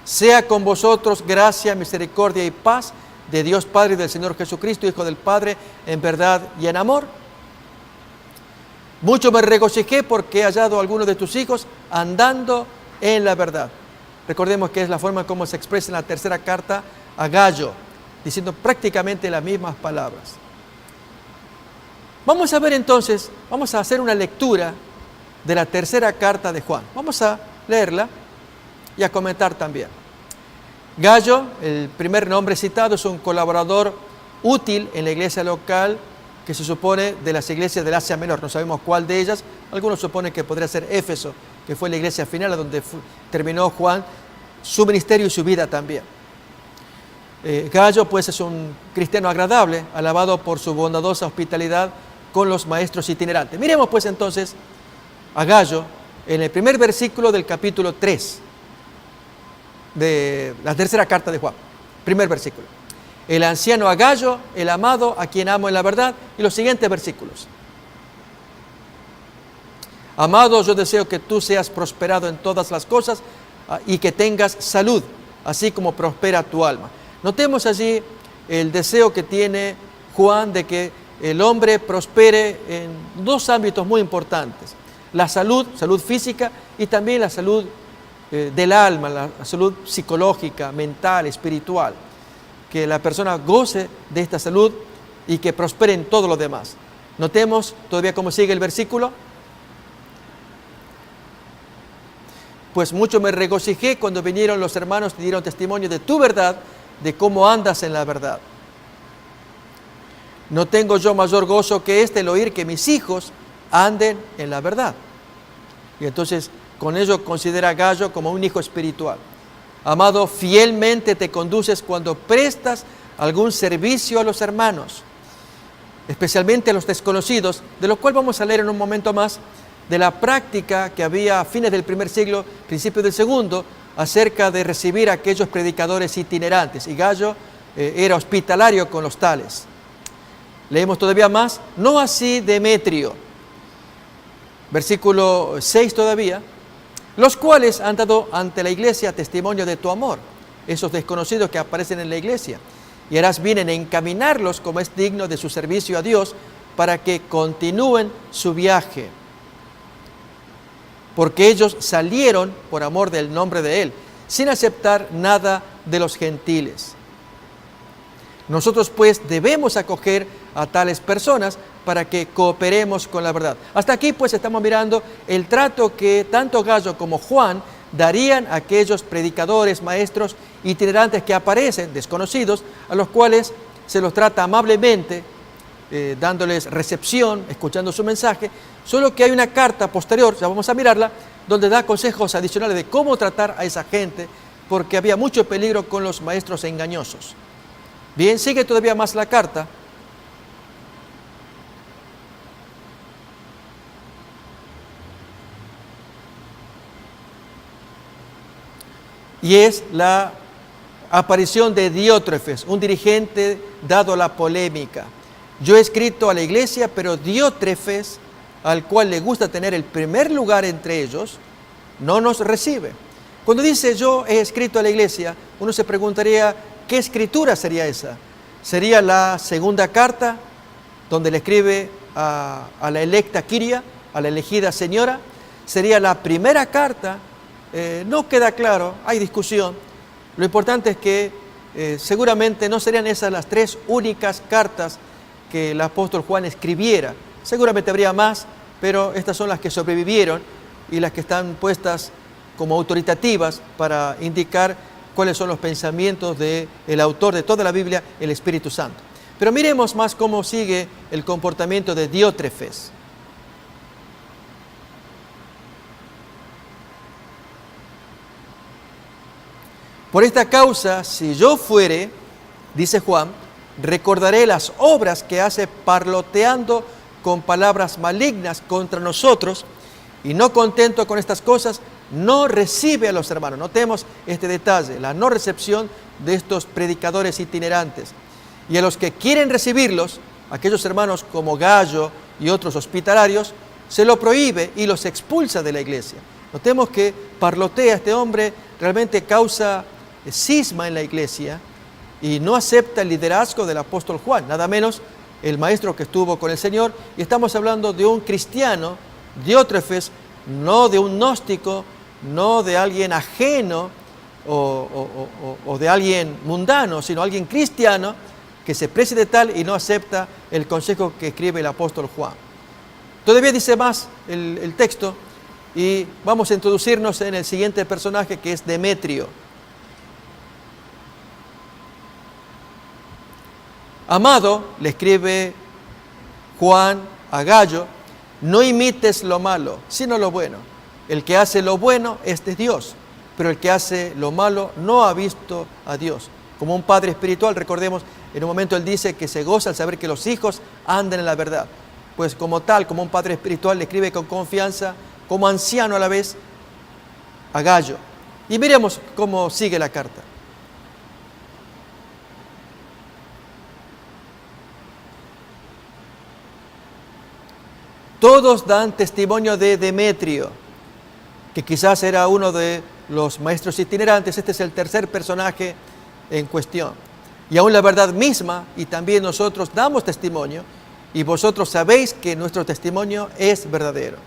sea con vosotros gracia, misericordia y paz de Dios Padre y del Señor Jesucristo, Hijo del Padre, en verdad y en amor. Mucho me regocijé porque he hallado a algunos de tus hijos andando en la verdad. Recordemos que es la forma como se expresa en la tercera carta a Gallo, diciendo prácticamente las mismas palabras. Vamos a ver entonces, vamos a hacer una lectura de la tercera carta de Juan. Vamos a leerla y a comentar también. Gallo, el primer nombre citado, es un colaborador útil en la iglesia local que se supone de las iglesias del Asia Menor. No sabemos cuál de ellas. Algunos suponen que podría ser Éfeso, que fue la iglesia final a donde terminó Juan su ministerio y su vida también. Gallo pues es un cristiano agradable, alabado por su bondadosa hospitalidad con los maestros itinerantes. Miremos pues entonces a Gallo en el primer versículo del capítulo 3 de la tercera carta de Juan. Primer versículo. El anciano a Gallo, el amado, a quien amo en la verdad, y los siguientes versículos. Amado, yo deseo que tú seas prosperado en todas las cosas y que tengas salud, así como prospera tu alma. Notemos allí el deseo que tiene Juan de que el hombre prospere en 2 ámbitos muy importantes. La salud, salud física, y también la salud del alma, la salud psicológica, mental, espiritual. Que la persona goce de esta salud y que prospere en todo lo demás. Notemos todavía cómo sigue el versículo. Pues mucho me regocijé cuando vinieron los hermanos y dieron testimonio de tu verdad, de cómo andas en la verdad. No tengo yo mayor gozo que el oír que mis hijos anden en la verdad. Y entonces con ello considera a Gallo como un hijo espiritual. Amado, fielmente te conduces cuando prestas algún servicio a los hermanos, especialmente a los desconocidos, de lo cual vamos a leer en un momento más, de la práctica que había a fines del primer siglo, principios del segundo, acerca de recibir a aquellos predicadores itinerantes. Y Gallo era hospitalario con los tales. Leemos todavía más, no así Demetrio, versículo 6 todavía, los cuales han dado ante la iglesia testimonio de tu amor, esos desconocidos que aparecen en la iglesia, y harás bien en encaminarlos como es digno de su servicio a Dios para que continúen su viaje, porque ellos salieron por amor del nombre de Él, sin aceptar nada de los gentiles. Nosotros pues debemos acoger a tales personas para que cooperemos con la verdad. Hasta aquí pues estamos mirando el trato que tanto Gallo como Juan darían a aquellos predicadores, maestros itinerantes que aparecen, desconocidos, a los cuales se los trata amablemente, dándoles recepción, escuchando su mensaje, solo que hay una carta posterior, ya vamos a mirarla, donde da consejos adicionales de cómo tratar a esa gente, porque había mucho peligro con los maestros engañosos. Bien, sigue todavía más la carta. Y es la aparición de Diótrefes, un dirigente dado a la polémica. Yo he escrito a la iglesia, pero Diótrefes, al cual le gusta tener el primer lugar entre ellos, no nos recibe. Cuando dice yo he escrito a la iglesia, uno se preguntaría, ¿qué escritura sería esa? ¿Sería la segunda carta, donde le escribe a la electa Quiria, a la elegida señora? sería la primera carta, no queda claro, hay discusión. Lo importante es que seguramente no serían esas las 3 únicas cartas que el apóstol Juan escribiera. Seguramente habría más, pero estas son las que sobrevivieron y las que están puestas como autoritativas para indicar cuáles son los pensamientos del autor de toda la Biblia, el Espíritu Santo. Pero miremos más cómo sigue el comportamiento de Diótrefes. Por esta causa, si yo fuere, dice Juan, recordaré las obras que hace parloteando con palabras malignas contra nosotros, y no contento con estas cosas, no recibe a los hermanos. Notemos este detalle, la no recepción de estos predicadores itinerantes. Y a los que quieren recibirlos, aquellos hermanos como Gallo y otros hospitalarios, se lo prohíbe y los expulsa de la iglesia. Notemos que parlotea, este hombre realmente causa cisma en la iglesia y no acepta el liderazgo del apóstol Juan, nada menos el maestro que estuvo con el Señor. Y estamos hablando de un cristiano, Diótrefes, no de un gnóstico, no de alguien ajeno o de alguien mundano, sino alguien cristiano que se precie de tal y no acepta el consejo que escribe el apóstol Juan. Todavía dice más el texto y vamos a introducirnos en el siguiente personaje, que es Demetrio. Amado, le escribe Juan a Gallo, no imites lo malo, sino lo bueno. El que hace lo bueno es de Dios, pero el que hace lo malo no ha visto a Dios. Como un padre espiritual, recordemos, en un momento él dice que se goza al saber que los hijos andan en la verdad. Pues como tal, como un padre espiritual, le escribe con confianza, como anciano a la vez, a Gallo. Y miremos cómo sigue la carta. Todos dan testimonio de Demetrio, que quizás era uno de los maestros itinerantes. Este es el tercer personaje en cuestión. Y aún la verdad misma, y también nosotros damos testimonio, y vosotros sabéis que nuestro testimonio es verdadero.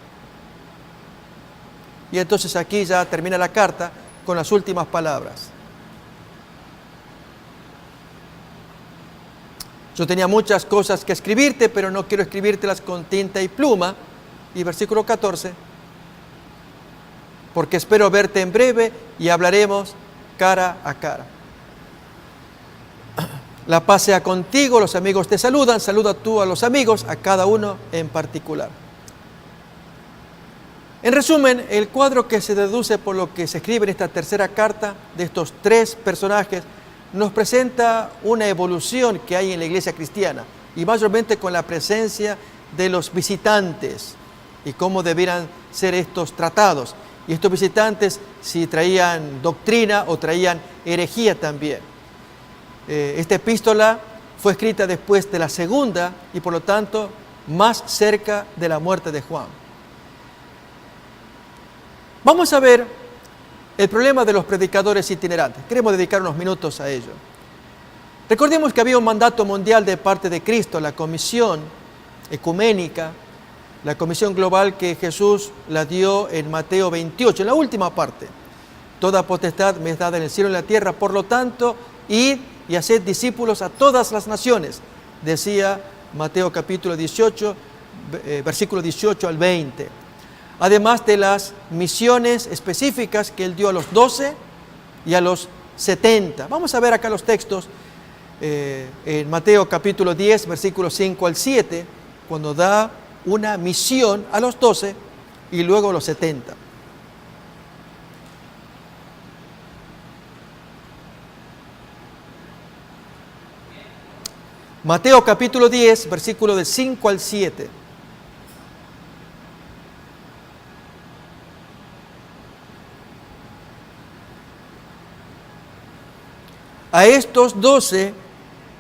Y entonces aquí ya termina la carta con las últimas palabras. Yo tenía muchas cosas que escribirte, pero no quiero escribírtelas con tinta y pluma. Y versículo 14, porque espero verte en breve y hablaremos cara a cara. La paz sea contigo, los amigos te saludan, saluda tú a los amigos, a cada uno en particular. En resumen, el cuadro que se deduce por lo que se escribe en esta tercera carta de estos 3 personajes nos presenta una evolución que hay en la iglesia cristiana, y mayormente con la presencia de los visitantes y cómo debieran ser estos tratados. Y estos visitantes si traían doctrina o traían herejía también. Esta epístola fue escrita después de la segunda y por lo tanto más cerca de la muerte de Juan. Vamos a ver el problema de los predicadores itinerantes. Queremos dedicar unos minutos a ello. Recordemos que había un mandato mundial de parte de Cristo, la comisión ecuménica, la comisión global que Jesús la dio en Mateo 28, en la última parte. Toda potestad me es dada en el cielo y en la tierra, por lo tanto, id y haced discípulos a todas las naciones, decía Mateo capítulo 18, versículo 18 al 20. Además de las misiones específicas que él dio a los 12 y a los 70. Vamos a ver acá los textos en Mateo capítulo 10, versículos 5 al 7, cuando da una misión a los 12 y luego a los 70. Mateo capítulo 10, versículo de 5 al 7. A estos 12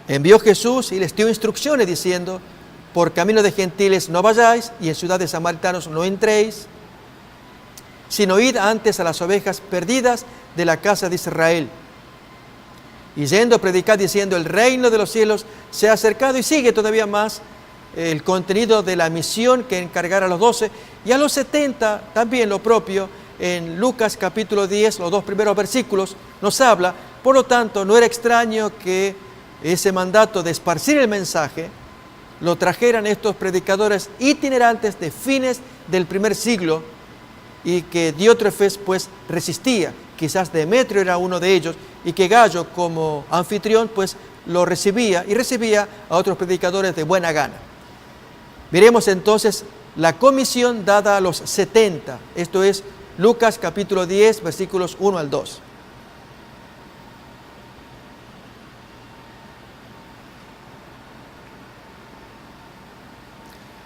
envió Jesús y les dio instrucciones diciendo: por camino de gentiles no vayáis y en ciudad de samaritanos no entréis, sino id antes a las ovejas perdidas de la casa de Israel. Y yendo a predicar diciendo: el reino de los cielos se ha acercado. Y sigue todavía más el contenido de la misión que encargara a los 12, y a los 70 también lo propio. En Lucas capítulo 10, los 2 primeros versículos, nos habla. Por lo tanto, no era extraño que ese mandato de esparcir el mensaje lo trajeran estos predicadores itinerantes de fines del primer siglo, y que Diótrefes pues resistía. Quizás Demetrio era uno de ellos, y que Gallo, como anfitrión, pues lo recibía, y recibía a otros predicadores de buena gana. Miremos entonces la comisión dada a los 70, esto es Lucas capítulo 10, versículos 1 al 2.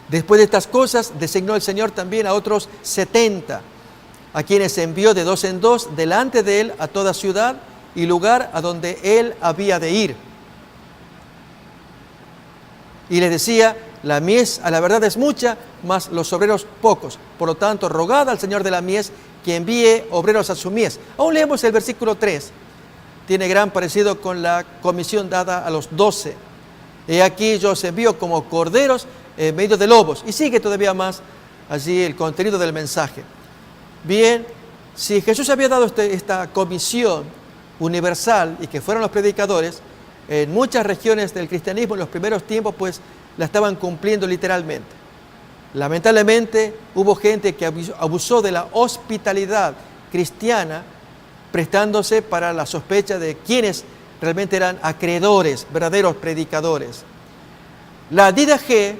Después de estas cosas, designó el Señor también a otros 70, a quienes envió de 2 en 2 delante de él a toda ciudad y lugar a donde él había de ir. Y les decía: la mies a la verdad es mucha, mas los obreros pocos. Por lo tanto, rogad al Señor de la mies que envíe obreros a su mies. Aún leemos el versículo 3. Tiene gran parecido con la comisión dada a los 12. He aquí yo os envío como corderos en medio de lobos. Y sigue todavía más allí el contenido del mensaje. Bien, si Jesús había dado esta comisión universal y que fueron los predicadores, en muchas regiones del cristianismo en los primeros tiempos pues la estaban cumpliendo literalmente. Lamentablemente hubo gente que abusó de la hospitalidad cristiana, prestándose para la sospecha de quienes realmente eran acreedores, verdaderos predicadores. La didache,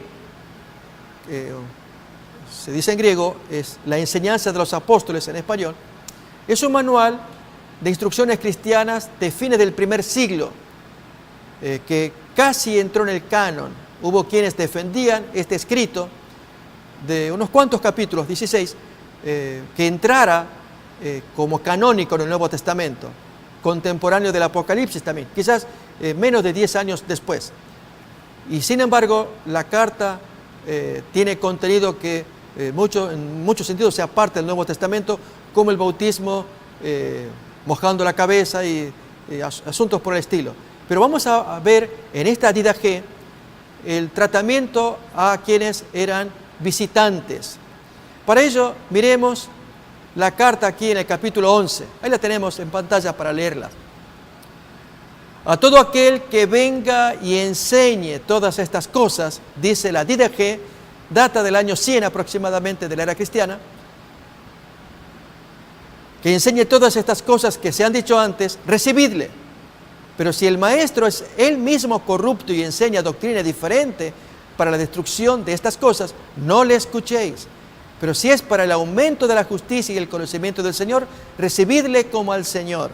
se dice en griego, es la enseñanza de los apóstoles en español, es un manual de instrucciones cristianas de fines del primer siglo, que casi entró en el canon. Hubo quienes defendían este escrito de unos cuantos capítulos, 16, que entrara como canónico en el Nuevo Testamento, contemporáneo del Apocalipsis también, quizás menos de 10 años después. Y sin embargo, la carta tiene contenido que en muchos sentidos se aparta del Nuevo Testamento, como el bautismo, mojando la cabeza y asuntos por el estilo. Pero vamos a ver en esta didache el tratamiento a quienes eran visitantes. Para ello, miremos la carta aquí en el capítulo 11. Ahí la tenemos en pantalla para leerla. A todo aquel que venga y enseñe todas estas cosas, dice la didache, data del año 100 aproximadamente de la era cristiana, que enseñe todas estas cosas que se han dicho antes, recibidle. Pero si el maestro es él mismo corrupto y enseña doctrina diferente para la destrucción de estas cosas, no le escuchéis. Pero si es para el aumento de la justicia y el conocimiento del Señor, recibidle como al Señor.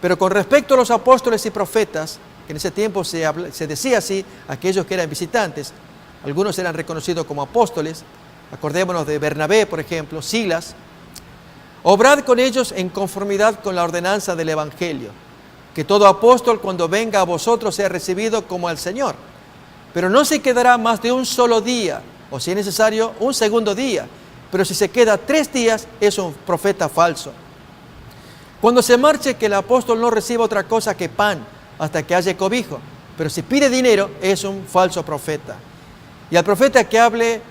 Pero con respecto a los apóstoles y profetas, que en ese tiempo se decía así, aquellos que eran visitantes, algunos eran reconocidos como apóstoles, acordémonos de Bernabé, por ejemplo, Silas, obrad con ellos en conformidad con la ordenanza del Evangelio, que todo apóstol cuando venga a vosotros sea recibido como al Señor. Pero no se quedará más de un solo día, o si es necesario, un segundo día. Pero si se queda 3 días, es un profeta falso. Cuando se marche, que el apóstol no reciba otra cosa que pan, hasta que haya cobijo. Pero si pide dinero, es un falso profeta. Y al profeta que hable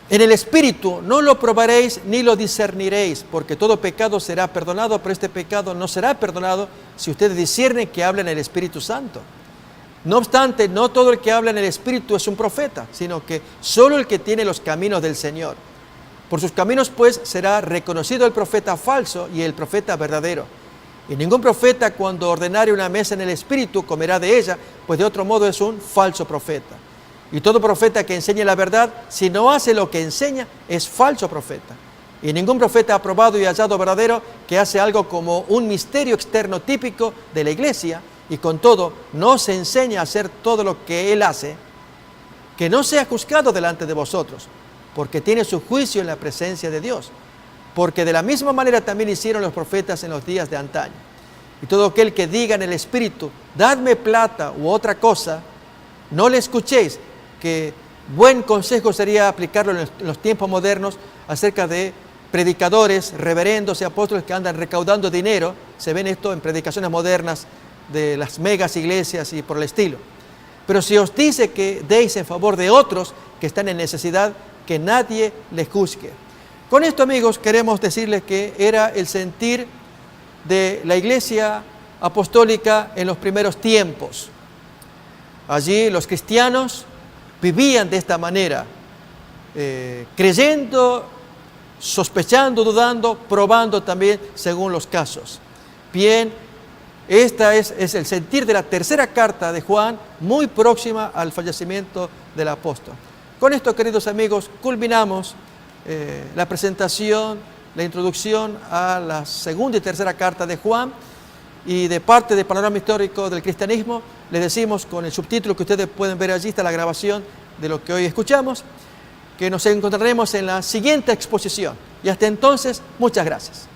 en el Espíritu, no lo probaréis ni lo discerniréis, porque todo pecado será perdonado, pero este pecado no será perdonado si ustedes disciernen que habla en el Espíritu Santo. No obstante, no todo el que habla en el Espíritu es un profeta, sino que solo el que tiene los caminos del Señor. Por sus caminos, pues, será reconocido el profeta falso y el profeta verdadero. Y ningún profeta, cuando ordenare una mesa en el Espíritu, comerá de ella, pues de otro modo es un falso profeta. Y todo profeta que enseñe la verdad, si no hace lo que enseña, es falso profeta. Y ningún profeta aprobado y hallado verdadero que hace algo como un misterio externo típico de la iglesia, y con todo no se enseña a hacer todo lo que él hace, que no sea juzgado delante de vosotros, porque tiene su juicio en la presencia de Dios. Porque de la misma manera también hicieron los profetas en los días de antaño. Y todo aquel que diga en el Espíritu, dadme plata u otra cosa, no le escuchéis, que buen consejo sería aplicarlo en los tiempos modernos acerca de predicadores, reverendos y apóstoles que andan recaudando dinero. Se ven esto en predicaciones modernas de las megas iglesias y por el estilo. Pero si os dice que deis en favor de otros que están en necesidad, que nadie les juzgue. Con esto, amigos, queremos decirles que era el sentir de la Iglesia apostólica en los primeros tiempos. Allí los cristianos vivían de esta manera, creyendo, sospechando, dudando, probando también según los casos. Bien, esta es el sentir de la tercera carta de Juan, muy próxima al fallecimiento del apóstol. Con esto, queridos amigos, culminamos la presentación, la introducción a la segunda y tercera carta de Juan, y de parte del Panorama Histórico del Cristianismo, les decimos con el subtítulo que ustedes pueden ver allí, está la grabación de lo que hoy escuchamos, que nos encontraremos en la siguiente exposición. Y hasta entonces, muchas gracias.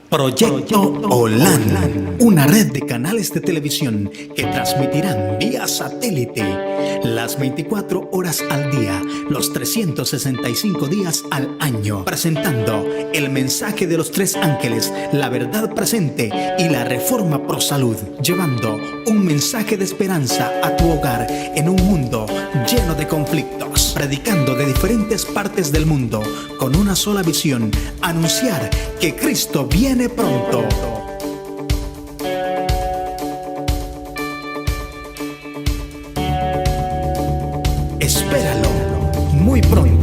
Proyecto OLAN, una red de canales de televisión que transmitirán vía satélite las 24 horas al día, los 365 días al año, presentando el mensaje de los tres ángeles, la verdad presente y la reforma pro salud, llevando un mensaje de esperanza a tu hogar en un mundo lleno de conflictos, predicando de diferentes partes del mundo con una sola visión: anunciar que Cristo viene pronto. Espéralo muy pronto.